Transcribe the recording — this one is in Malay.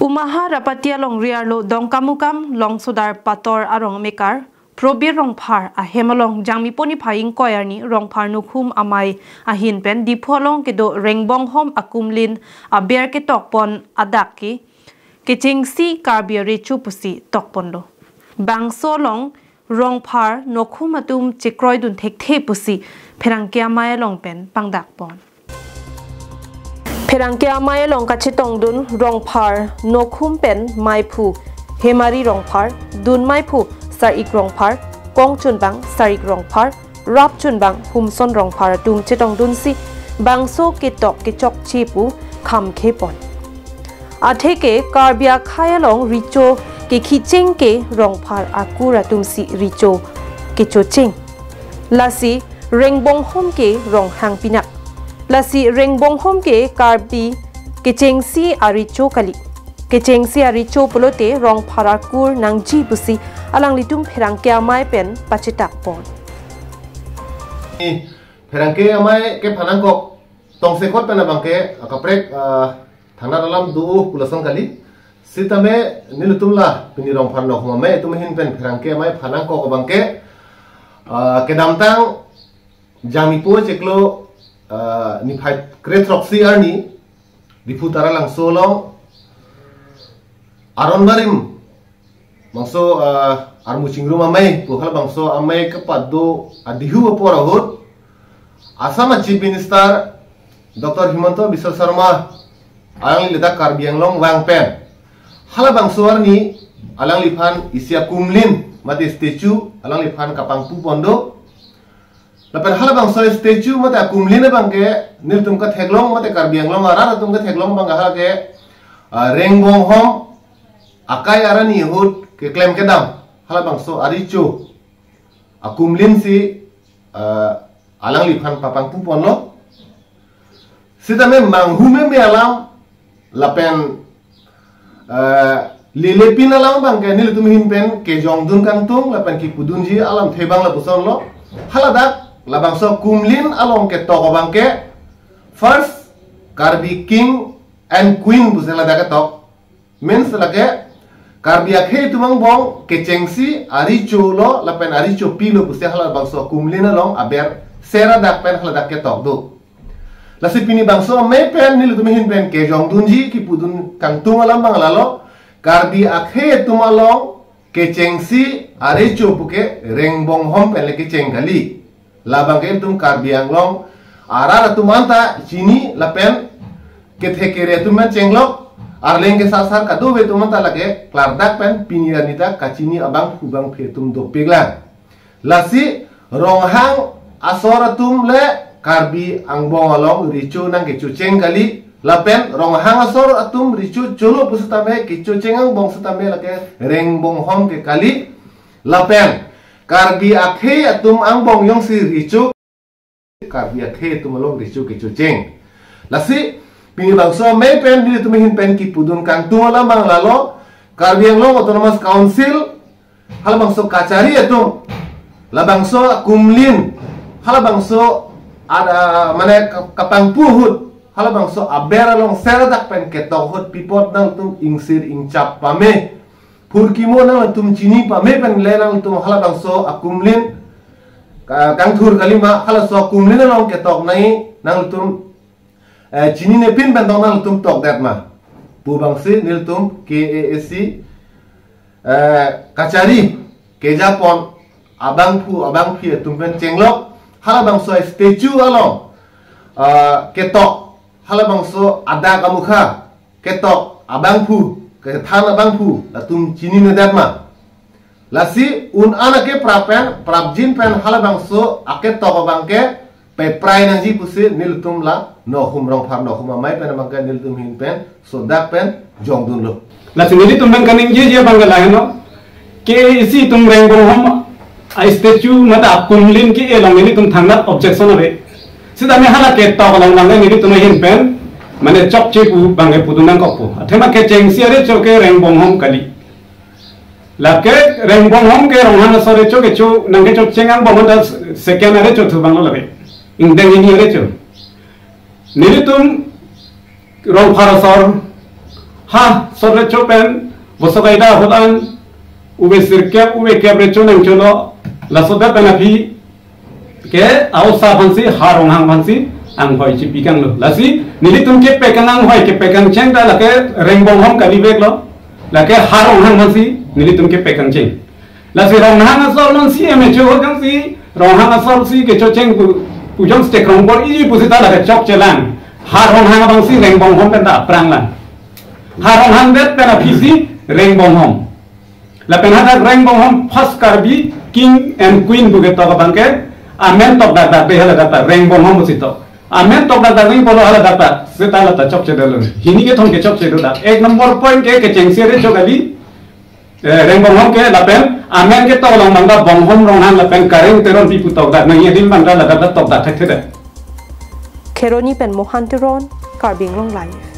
Umaha rapatia long riarlo dongkamukam long sudar pator arong mekar probir rong phar a hemalong jangmi poni phaing koyarni rong phar nukhum amai ahin pen dipholong ke do rengbong hom akumlin a ber ke tokpon adaki ke chingsi karbiari chupusi tokpondo bangso long rong phar nokhum atum chikroi dun thekthei pusi pherangke amai long pen pangdakpon Perangke amai long kachitong dun rong phar nokhum pen maipu hemari rong phar dun maipu sarik rong phar kong chun bang sarik rong phar rap chun bang humson rong phar tung chitong dun si bangso ke tok ke chok chipu kham khepon atheke karbia khaya long richo ke khicheng ke rong phar akura tum si richo ke chocheng lasi rengbong hom ke rong hang pinak Lasi rengbong hom ke karbi kechengsi aricho kali kechengsi aricho polote rong pharakur nangji busi alang litum pherangke amai pen pachitak pon pherangke amai ke phanangkok tongsekot pena bangke akaprek thana dalam du pulasan kali sitame nilutumla pini rong phan nok mame tumahin pen pherangke amai phanangkok bangke kedamtang jamipo cheklo ni phai kretroksi arni diputara lang solong aron barim mangso armu chingrum amai pohal bangso amai kapado adihu porahut Assam Chief Minister Dr. Himanta Biswa Sarma alang lida Karbi Anglong wangpen hala bangso arni alang liphan isia kumlin mate statue alang liphan kapangpu pondo Lapan hala bang soal statue mate akumlina bang ke nil tumka theglong mate Karbi Anglong arara tumka theglong bang hala ke rengbong hom akai arani hut ke klaim kedam hala bang so aricho akumlin si alang liphan papang pupon lo sita me manghume me alam lapen lilepin alam bang ke nil tumhin pen ke jongdun kangtung lapan ki pudunji alam thebang la puson lo hala dak labang so kumlin along ke toko bangke first Karbi king and queen busela daga tok means lage Karbi akhe tumang bong ke chengsi aricho lo lapen aricho pilo busela bang so kumlin along aber sera dak pen hala dak ke tok do lasi pini bang so me pen nil tumihin pen ke jong dunji ki pudun kang tungalam bang lalo Karbi akhe tumalong ke chengsi aricho puke rengbong hom pen le ke cenggali labang ke tum Karbi Anglong arara tumanta chini lapen ke thekere tum chenglok arleng ke sasar kadu be tumanta lage klardak pen piniranita kachini abang kubang phe tum do peglan lasi ronghang asora tum le Karbi Angbong along richu nang ke chucheng kali lapen ronghang asor atum richu cholo pusutame ke chucheng angbong sutame lage rengbong hom ke kali lapen Karbi akhe atum angbong yong si richu Karbi akhe tumalong richu ke chucheng lasi pini bangso me pen ni tumihin pen ki pudun kang tumalam bang lalo Karbi Anglong Autonomous Council hal bangso kacari atum la bangso kumlin hal bangso ada mana kapang puhut hal bangso aber along seradak pen ketok hut pipot nang tum ingsir ingcap pame Purkimo nang tum chini pa me pen le nang tum hala bang so akumlin kang thur kalima hala so akumlin nang ketok nai nang tum chini ne pin ben nang tum tok dat ma pu bang si nil tum KASC kacari ke Japon abang phi tum pen chenglok hala bang so statue along ketok hala bang so ada kamukha ketok abang phu ke thana bangpu latum chini ne datma lasi un anake prapen prabjin pen hala bangso ake toko bangke pe prai nanji pusi niltum la no hum rong phar no hum mai pen bangke niltum hin pen so dak pen jongdun lo lasi nili tum bang kaning je bangke la no ke isi tum rengbong hom a statue mata kumlin ki elong nili tum thangna objection ave sida me hala ke toko lang lang nili tum hin pen Mane chok chipu bangke pudunang kopo. Athema ke chengsi are choke rengbong hom kali. Lake rengbong hom ke ronghana sore choke chu nangke chok chengang bong da second are chok thubang lo labe. Ingdeng ini are chok. Nilitum rong parasor ha sore chopen bosokaida hodan ube sirkep ube kebre choneng cholo la soda penapi ke ausa bansi harong hang bansi ang hoi chi pikang lo lasi nili tum ke pekang ang hoi ke pekang cheng da la ke rengbong hom kali bek lo la ke harong hang bansi nili tum ke pekang cheng lasi rong hang asol non si eme cho hang si rong hang asol si ke cho cheng pujong stek rong bor iji pusita la ke chok chelang harong hang bansi rengbong hom pen da prang lan harong hang det penapi si rengbong hom la penhata rengbong hom first karbi king and queen buget to bangke amen tok data be hala data rengbong hom musito amen tok data ring bolo hala data setala ta chok chedalo hini ke thong ke chok chedo ek number point ke chengse re chogali rengbong hom ke lapen amen ke to long mangda bong hom rong han lapen kareng teron pi putok da nang yedim bangda la data tok da thakhe Keroni pen mohantiron karbing long life